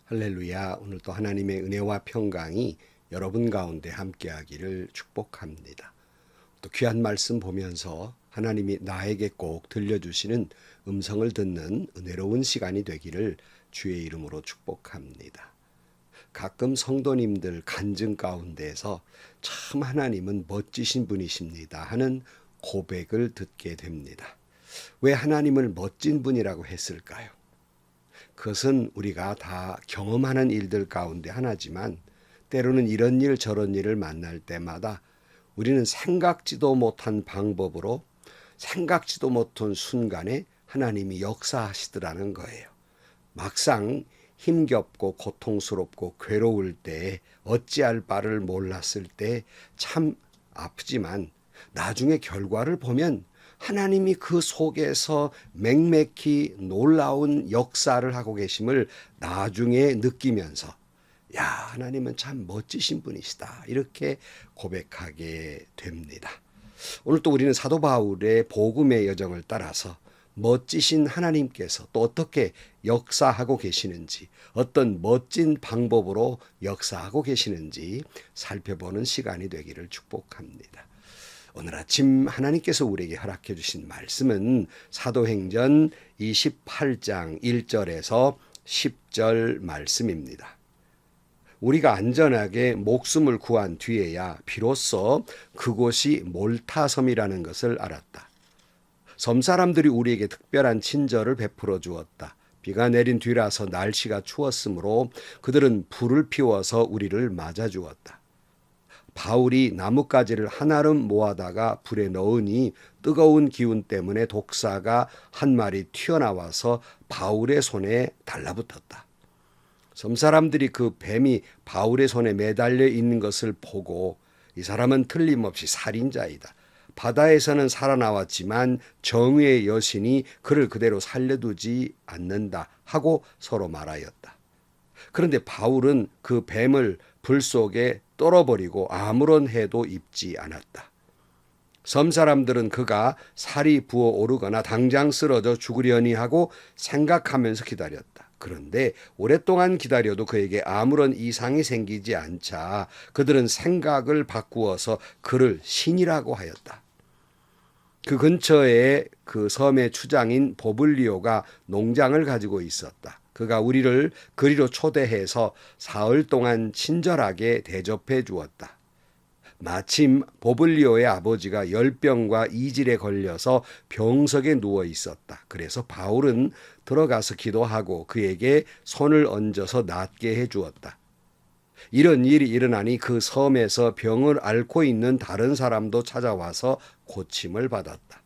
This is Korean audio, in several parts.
할렐루야. 오늘도 하나님의 은혜와 평강이 여러분 가운데 함께하기를 축복합니다. 또 귀한 말씀 보면서 하나님이 나에게 꼭 들려주시는 음성을 듣는 은혜로운 시간이 되기를 주의 이름으로 축복합니다. 가끔 성도님들 간증 가운데에서 참 하나님은 멋지신 분이십니다 하는 고백을 듣게 됩니다. 왜 하나님을 멋진 분이라고 했을까요? 그것은 우리가 다 경험하는 일들 가운데 하나지만 때로는 이런 일 저런 일을 만날 때마다 우리는 생각지도 못한 방법으로 생각지도 못한 순간에 하나님이 역사하시더라는 거예요. 막상 힘겹고 고통스럽고 괴로울 때 어찌할 바를 몰랐을 때 참 아프지만 나중에 결과를 보면 하나님이 그 속에서 맹맥히 놀라운 역사를 하고 계심을 나중에 느끼면서 야, 하나님은 참 멋지신 분이시다 이렇게 고백하게 됩니다. 오늘 또 우리는 사도 바울의 복음의 여정을 따라서 멋지신 하나님께서 또 어떻게 역사하고 계시는지, 어떤 멋진 방법으로 역사하고 계시는지 살펴보는 시간이 되기를 축복합니다. 오늘 아침 하나님께서 우리에게 허락해 주신 말씀은 사도행전 28장 1절에서 10절 말씀입니다. 우리가 안전하게 목숨을 구한 뒤에야 비로소 그곳이 몰타섬이라는 것을 알았다. 섬 사람들이 우리에게 특별한 친절을 베풀어 주었다. 비가 내린 뒤라서 날씨가 추웠으므로 그들은 불을 피워서 우리를 맞아 주었다. 바울이 나뭇가지를 한아름 모아다가 불에 넣으니 뜨거운 기운 때문에 독사가 한 마리 튀어나와서 바울의 손에 달라붙었다. 섬 사람들이 그 뱀이 바울의 손에 매달려 있는 것을 보고 이 사람은 틀림없이 살인자이다. 바다에서는 살아나왔지만 정의의 여신이 그를 그대로 살려두지 않는다 하고 서로 말하였다. 그런데 바울은 그 뱀을 불 속에 떨어버리고 아무런 해도 입지 않았다. 섬 사람들은 그가 살이 부어오르거나 당장 쓰러져 죽으려니 하고 생각하면서 기다렸다. 그런데 오랫동안 기다려도 그에게 아무런 이상이 생기지 않자 그들은 생각을 바꾸어서 그를 신이라고 하였다. 그 근처에 그 섬의 추장인 보블리오가 농장을 가지고 있었다. 그가 우리를 그리로 초대해서 사흘 동안 친절하게 대접해 주었다. 마침 보블리오의 아버지가 열병과 이질에 걸려서 병석에 누워 있었다. 그래서 바울은 들어가서 기도하고 그에게 손을 얹어서 낫게 해 주었다. 이런 일이 일어나니 그 섬에서 병을 앓고 있는 다른 사람도 찾아와서 고침을 받았다.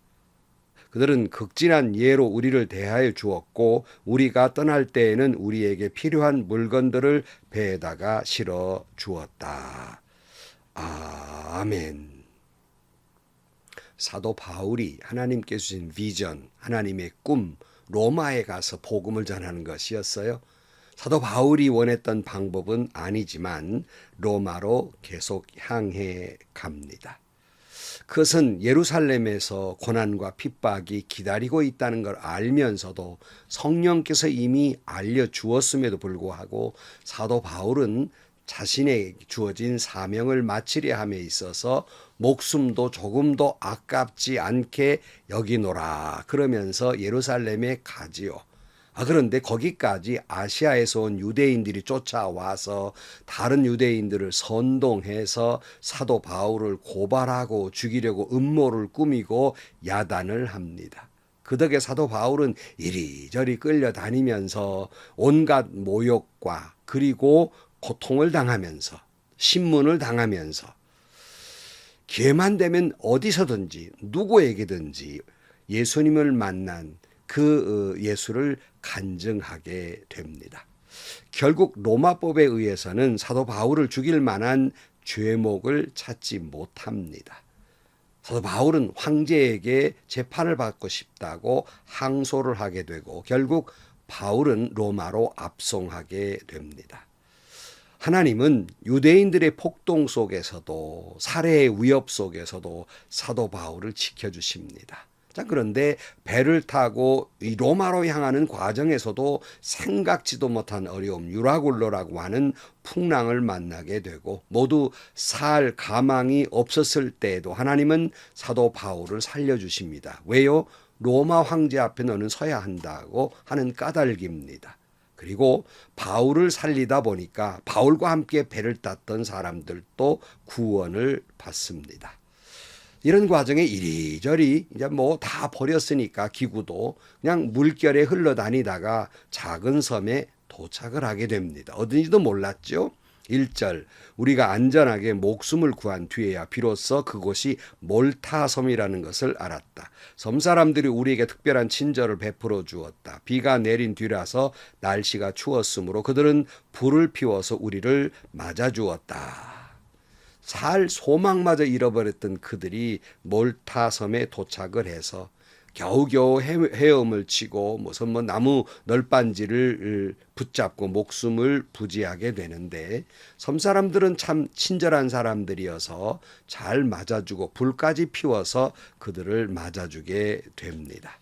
그들은 극진한 예로 우리를 대하여 주었고 우리가 떠날 때에는 우리에게 필요한 물건들을 배에다가 실어 주었다. 아멘. 사도 바울이 하나님께 주신 비전, 하나님의 꿈, 로마에 가서 복음을 전하는 것이었어요. 사도 바울이 원했던 방법은 아니지만 로마로 계속 향해 갑니다. 그것은 예루살렘에서 고난과 핍박이 기다리고 있다는 걸 알면서도 성령께서 이미 알려주었음에도 불구하고 사도 바울은 자신에게 주어진 사명을 마치려 함에 있어서 목숨도 조금도 아깝지 않게 여기노라 그러면서 예루살렘에 가지요. 그런데 거기까지 아시아에서 온 유대인들이 쫓아와서 다른 유대인들을 선동해서 사도 바울을 고발하고 죽이려고 음모를 꾸미고 야단을 합니다. 그 덕에 사도 바울은 이리저리 끌려다니면서 온갖 모욕과 그리고 고통을 당하면서 신문을 당하면서 기회만 되면 어디서든지 누구에게든지 예수님을 만난 그 예수를 간증하게 됩니다. 결국 로마법에 의해서는 사도 바울을 죽일 만한 죄목을 찾지 못합니다. 사도 바울은 황제에게 재판을 받고 싶다고 항소를 하게 되고 결국 바울은 로마로 압송하게 됩니다. 하나님은 유대인들의 폭동 속에서도 살해의 위협 속에서도 사도 바울을 지켜주십니다. 자, 그런데 배를 타고 이 로마로 향하는 과정에서도 생각지도 못한 어려움, 유라굴로라고 하는 풍랑을 만나게 되고 모두 살 가망이 없었을 때에도 하나님은 사도 바울을 살려주십니다. 왜요? 로마 황제 앞에 너는 서야 한다고 하는 까닭입니다. 그리고 바울을 살리다 보니까 바울과 함께 배를 탔던 사람들도 구원을 받습니다. 이런 과정에 이리저리 이제 뭐 다 버렸으니까 기구도 그냥 물결에 흘러다니다가 작은 섬에 도착을 하게 됩니다. 어딘지도 몰랐죠. 1절 우리가 안전하게 목숨을 구한 뒤에야 비로소 그곳이 몰타 섬이라는 것을 알았다. 섬 사람들이 우리에게 특별한 친절을 베풀어 주었다. 비가 내린 뒤라서 날씨가 추웠으므로 그들은 불을 피워서 우리를 맞아 주었다. 살 소망마저 잃어버렸던 그들이 몰타 섬에 도착을 해서 겨우겨우 헤엄을 치고 무슨 나무 널빤지를 붙잡고 목숨을 부지하게 되는데 섬 사람들은 참 친절한 사람들이어서 잘 맞아주고 불까지 피워서 그들을 맞아주게 됩니다.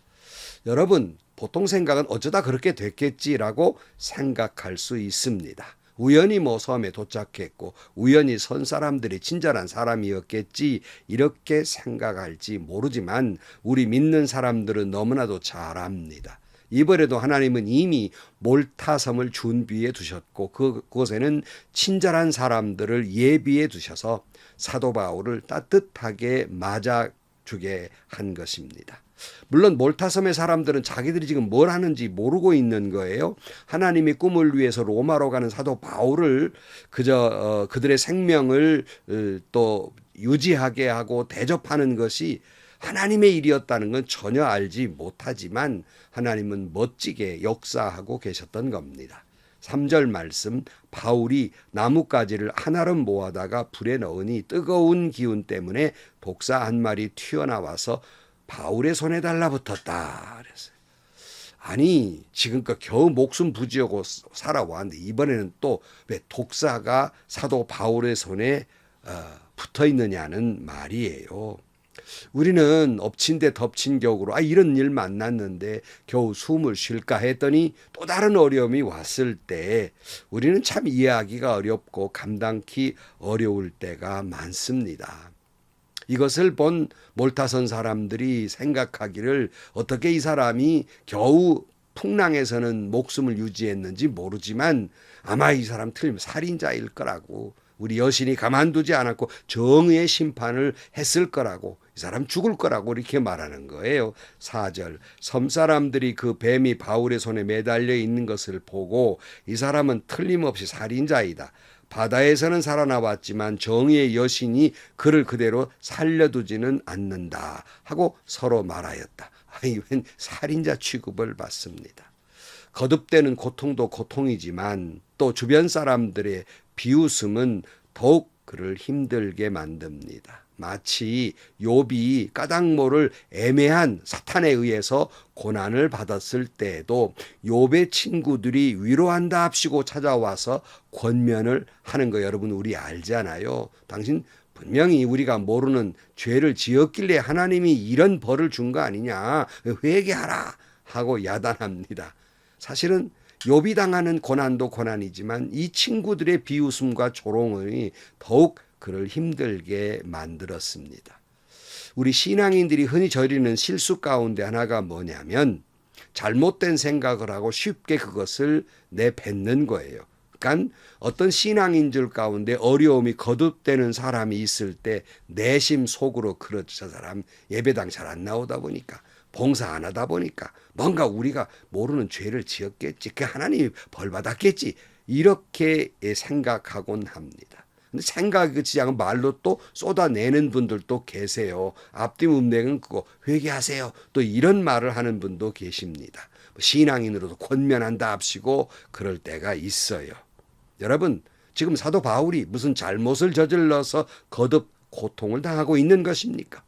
여러분, 보통 생각은 어쩌다 그렇게 됐겠지라고 생각할 수 있습니다. 우연히 섬에 도착했고 우연히 선 사람들이 친절한 사람이었겠지 이렇게 생각할지 모르지만 우리 믿는 사람들은 너무나도 잘 압니다. 이번에도 하나님은 이미 몰타섬을 준비해 두셨고 그곳에는 친절한 사람들을 예비해 두셔서 사도 바울을 따뜻하게 맞아주게 한 것입니다. 물론 몰타섬의 사람들은 자기들이 지금 뭘 하는지 모르고 있는 거예요. 하나님의 꿈을 위해서 로마로 가는 사도 바울을 그저 그들의 생명을 또 유지하게 하고 대접하는 것이 하나님의 일이었다는 건 전혀 알지 못하지만 하나님은 멋지게 역사하고 계셨던 겁니다. 3절 말씀 바울이 나뭇가지를 한아름 모아다가 불에 넣으니 뜨거운 기운 때문에 독사 한 마리 튀어나와서 바울의 손에 달라붙었다 그랬어요. 아니 지금껏 겨우 목숨 부지하고 살아왔는데 이번에는 또 왜 독사가 사도 바울의 손에 붙어 있느냐는 말이에요. 우리는 엎친 데 덮친 격으로 이런 일 만났는데 겨우 숨을 쉴까 했더니 또 다른 어려움이 왔을 때 우리는 참 이해하기가 어렵고 감당기 어려울 때가 많습니다. 이것을 본 몰타선 사람들이 생각하기를 어떻게 이 사람이 겨우 풍랑에서는 목숨을 유지했는지 모르지만 아마 이 사람 틀리면 살인자일 거라고 우리 여신이 가만두지 않았고 정의의 심판을 했을 거라고 이 사람 죽을 거라고 이렇게 말하는 거예요. 4절 섬 사람들이 그 뱀이 바울의 손에 매달려 있는 것을 보고 이 사람은 틀림없이 살인자이다. 바다에서는 살아나왔지만 정의의 여신이 그를 그대로 살려두지는 않는다 하고 서로 말하였다. 웬 살인자 취급을 받습니다. 거듭되는 고통도 고통이지만 또 주변 사람들의 비웃음은 더욱 그를 힘들게 만듭니다. 마치 욥이 까닭모를 애매한 사탄에 의해서 고난을 받았을 때에도 욥의 친구들이 위로한다 합시고 찾아와서 권면을 하는 거 여러분 우리 알잖아요. 당신 분명히 우리가 모르는 죄를 지었길래 하나님이 이런 벌을 준 거 아니냐. 회개하라 하고 야단합니다. 사실은 욥이 당하는 고난도 고난이지만 이 친구들의 비웃음과 조롱이 더욱 그를 힘들게 만들었습니다. 우리 신앙인들이 흔히 저지르는 실수 가운데 하나가 뭐냐면 잘못된 생각을 하고 쉽게 그것을 내뱉는 거예요. 그러니까 어떤 신앙인들 가운데 어려움이 거듭되는 사람이 있을 때 내심 속으로 그렇죠. 저 사람 예배당 잘 안 나오다 보니까 봉사 안 하다 보니까 뭔가 우리가 모르는 죄를 지었겠지. 그 하나님이 벌 받았겠지. 이렇게 생각하곤 합니다. 근데 생각이 그치지 않고 말로 또 쏟아내는 분들도 계세요. 앞뒤 문맥은 그거 회개하세요. 또 이런 말을 하는 분도 계십니다. 신앙인으로도 권면한다 합시고 그럴 때가 있어요. 여러분 지금 사도 바울이 무슨 잘못을 저질러서 거듭 고통을 당하고 있는 것입니까?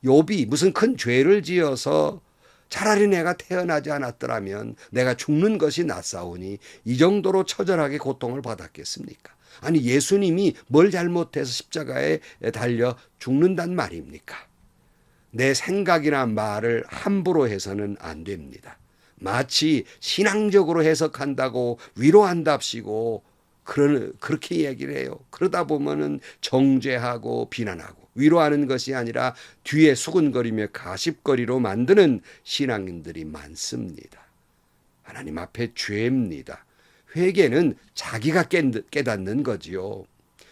욥이 무슨 큰 죄를 지어서 차라리 내가 태어나지 않았더라면 내가 죽는 것이 낫사오니 이 정도로 처절하게 고통을 받았겠습니까? 아니 예수님이 뭘 잘못해서 십자가에 달려 죽는단 말입니까? 내 생각이나 말을 함부로 해서는 안 됩니다. 마치 신앙적으로 해석한다고 위로한답시고 그렇게 이야기를 해요. 그러다 보면은 정죄하고 비난하고 위로하는 것이 아니라 뒤에 수근거리며 가십거리로 만드는 신앙인들이 많습니다. 하나님 앞에 죄입니다. 회개는 자기가 깨닫는 거지요.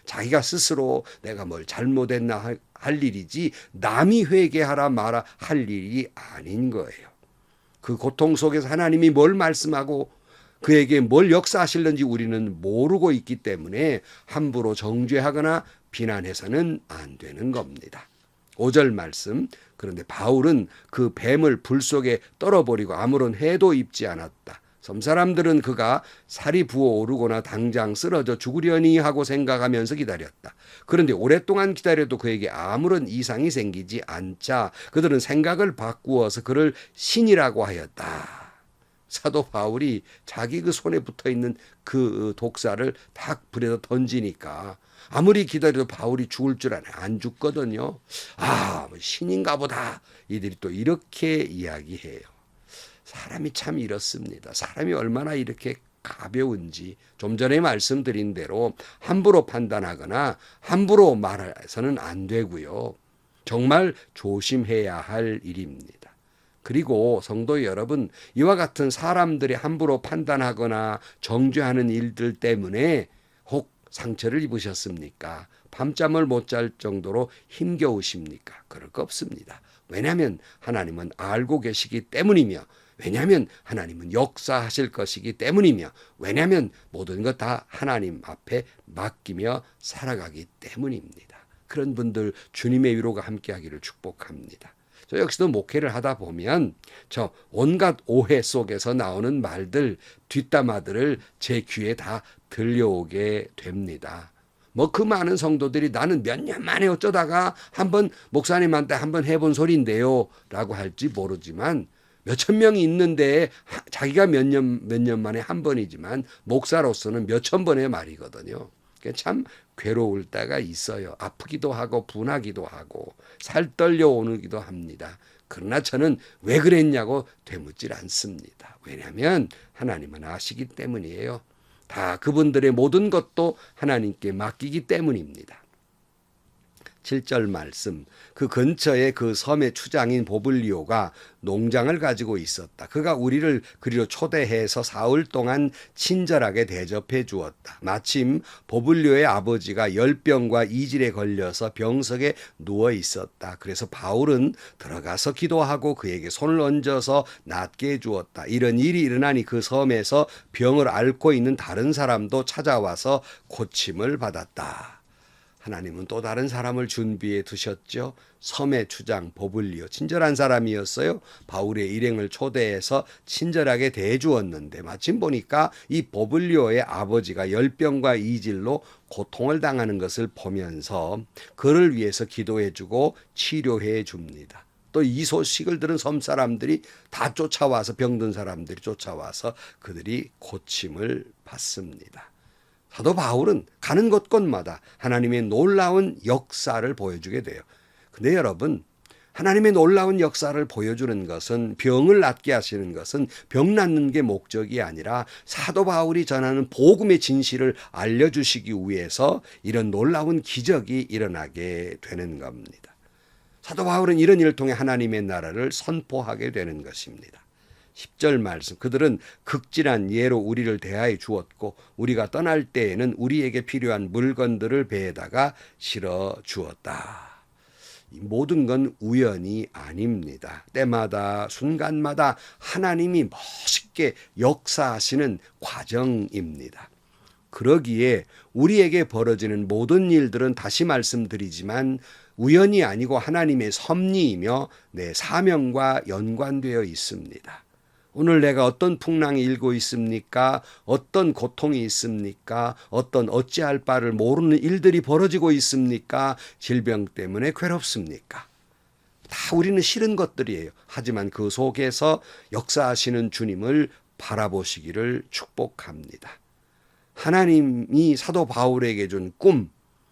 자기가 스스로 내가 뭘 잘못했나 할 일이지 남이 회개하라 마라 할 일이 아닌 거예요. 그 고통 속에서 하나님이 뭘 말씀하고 그에게 뭘 역사하실는지 우리는 모르고 있기 때문에 함부로 정죄하거나 비난해서는 안 되는 겁니다. 5절 말씀. 그런데 바울은 그 뱀을 불 속에 떨어버리고 아무런 해도 입지 않았다. 섬사람들은 그가 살이 부어오르거나 당장 쓰러져 죽으려니 하고 생각하면서 기다렸다. 그런데 오랫동안 기다려도 그에게 아무런 이상이 생기지 않자 그들은 생각을 바꾸어서 그를 신이라고 하였다. 사도 바울이 자기 그 손에 붙어있는 그 독사를 탁 불에다 던지니까 아무리 기다려도 바울이 죽을 줄 아네. 안 죽거든요. 신인가 보다. 이들이 또 이렇게 이야기해요. 사람이 참 이렇습니다. 사람이 얼마나 이렇게 가벼운지 좀 전에 말씀드린 대로 함부로 판단하거나 함부로 말해서는 안 되고요. 정말 조심해야 할 일입니다. 그리고 성도 여러분, 이와 같은 사람들이 함부로 판단하거나 정죄하는 일들 때문에 혹 상처를 입으셨습니까? 밤잠을 못 잘 정도로 힘겨우십니까? 그럴 거 없습니다. 왜냐하면 하나님은 알고 계시기 때문이며 왜냐하면 하나님은 역사하실 것이기 때문이며 왜냐하면 모든 것 다 하나님 앞에 맡기며 살아가기 때문입니다. 그런 분들 주님의 위로가 함께하기를 축복합니다. 저 역시도 목회를 하다 보면 저 온갖 오해 속에서 나오는 말들, 뒷담화들을 제 귀에 다 들려오게 됩니다. 그 많은 성도들이 나는 몇 년 만에 어쩌다가 한번 목사님한테 한번 해본 소리인데요 라고 할지 모르지만 몇천 명이 있는데 자기가 몇 년 만에 한 번이지만 목사로서는 몇천 번의 말이거든요. 참 괴로울 때가 있어요. 아프기도 하고 분하기도 하고 살 떨려오기도 합니다. 그러나 저는 왜 그랬냐고 되묻질 않습니다. 왜냐하면 하나님은 아시기 때문이에요. 다 그분들의 모든 것도 하나님께 맡기기 때문입니다. 7절 말씀. 그 근처에 그 섬의 추장인 보블리오가 농장을 가지고 있었다. 그가 우리를 그리로 초대해서 사흘 동안 친절하게 대접해 주었다. 마침 보블리오의 아버지가 열병과 이질에 걸려서 병석에 누워 있었다. 그래서 바울은 들어가서 기도하고 그에게 손을 얹어서 낫게 해 주었다. 이런 일이 일어나니 그 섬에서 병을 앓고 있는 다른 사람도 찾아와서 고침을 받았다. 하나님은 또 다른 사람을 준비해 두셨죠. 섬의 추장 보블리오 친절한 사람이었어요. 바울의 일행을 초대해서 친절하게 대해주었는데 마침 보니까 이 보블리오의 아버지가 열병과 이질로 고통을 당하는 것을 보면서 그를 위해서 기도해주고 치료해 줍니다. 또 이 소식을 들은 섬 사람들이 다 쫓아와서 병든 사람들이 쫓아와서 그들이 고침을 받습니다. 사도 바울은 가는 곳곳마다 하나님의 놀라운 역사를 보여주게 돼요. 근데 여러분, 하나님의 놀라운 역사를 보여주는 것은 병을 낫게 하시는 것은 병 낫는 게 목적이 아니라 사도 바울이 전하는 복음의 진실을 알려주시기 위해서 이런 놀라운 기적이 일어나게 되는 겁니다. 사도 바울은 이런 일을 통해 하나님의 나라를 선포하게 되는 것입니다. 10절 말씀. 그들은 극진한 예로 우리를 대하여 주었고 우리가 떠날 때에는 우리에게 필요한 물건들을 배에다가 실어 주었다. 이 모든 건 우연이 아닙니다. 때마다 순간마다 하나님이 멋있게 역사하시는 과정입니다. 그러기에 우리에게 벌어지는 모든 일들은 다시 말씀드리지만 우연이 아니고 하나님의 섭리이며 내 사명과 연관되어 있습니다. 오늘 내가 어떤 풍랑이 일고 있습니까? 어떤 고통이 있습니까? 어떤 어찌할 바를 모르는 일들이 벌어지고 있습니까? 질병 때문에 괴롭습니까? 다 우리는 싫은 것들이에요. 하지만 그 속에서 역사하시는 주님을 바라보시기를 축복합니다. 하나님이 사도 바울에게 준 꿈,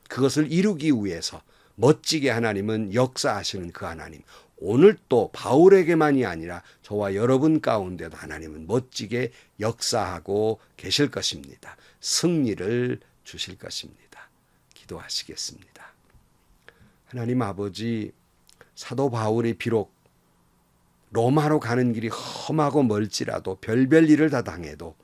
그것을 이루기 위해서 멋지게 하나님은 역사하시는 그 하나님, 오늘 또 바울에게만이 아니라 저와 여러분 가운데도 하나님은 멋지게 역사하고 계실 것입니다. 승리를 주실 것입니다. 기도하시겠습니다. 하나님 아버지, 사도 바울이 비록 로마로 가는 길이 험하고 멀지라도 별별 일을 다 당해도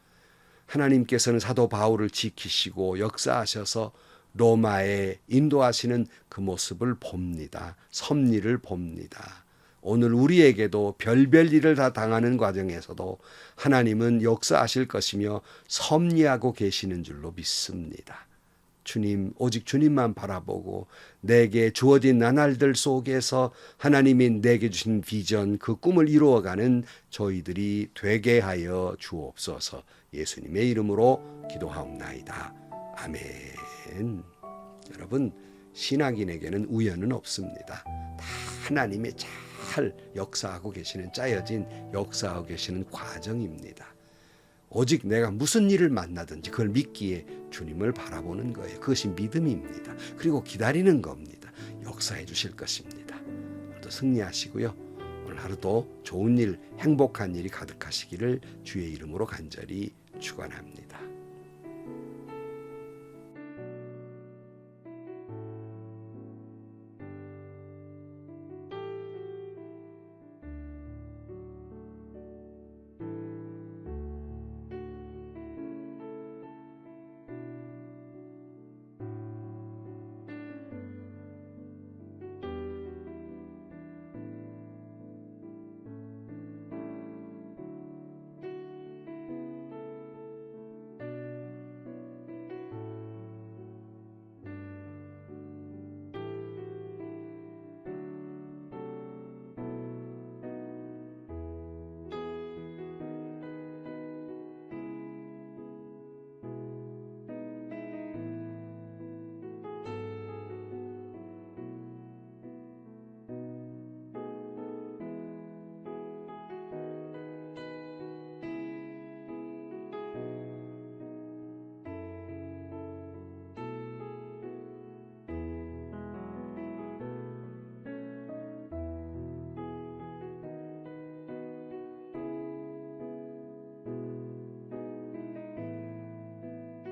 하나님께서는 사도 바울을 지키시고 역사하셔서 로마에 인도하시는 그 모습을 봅니다. 섭리를 봅니다. 오늘 우리에게도 별별 일을 다 당하는 과정에서도 하나님은 역사하실 것이며 섭리하고 계시는 줄로 믿습니다. 주님, 오직 주님만 바라보고 내게 주어진 나날들 속에서 하나님이 내게 주신 비전, 그 꿈을 이루어가는 저희들이 되게 하여 주옵소서. 예수님의 이름으로 기도하옵나이다. 아멘. 여러분, 신앙인에게는 우연은 없습니다. 다 하나님의 잘 역사하고 계시는, 짜여진 역사하고 계시는 과정입니다. 오직 내가 무슨 일을 만나든지 그걸 믿기에 주님을 바라보는 거예요. 그것이 믿음입니다. 그리고 기다리는 겁니다. 역사해 주실 것입니다. 오늘도 승리하시고요. 오늘 하루도 좋은 일, 행복한 일이 가득하시기를 주의 이름으로 간절히 축원합니다.